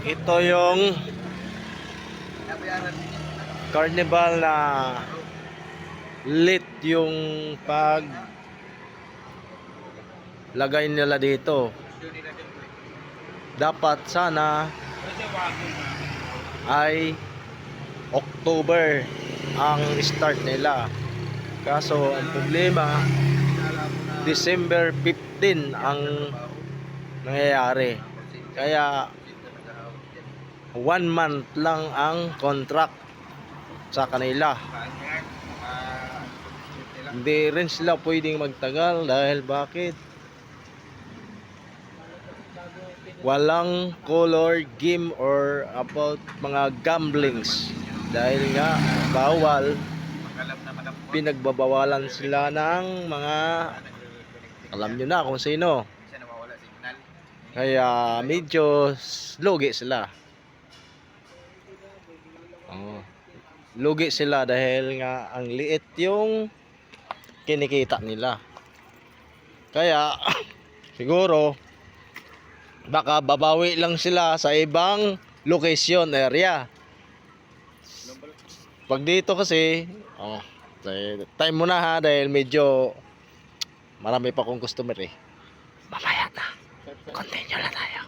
Ito yung carnival na lit yung pag lagay nila dito. Dapat sana ay October ang start nila. Kaso ang problema, December 15 ang nangyayari. Kaya 1 month lang ang contract sa kanila. Hindi rin sila pwedeng magtagal dahil bakit? Walang color game or about mga gamblings. Dahil nga bawal, pinagbabawalan sila ng mga, alam nyo na kung sino. Kaya medyo lugi sila. Lugi sila dahil nga ang liit yung kinikita nila. Kaya siguro baka babawi lang sila sa ibang location area. Pag dito kasi time mo na ha, dahil medyo marami pa akong customer eh. Mamaya na, continue na tayo.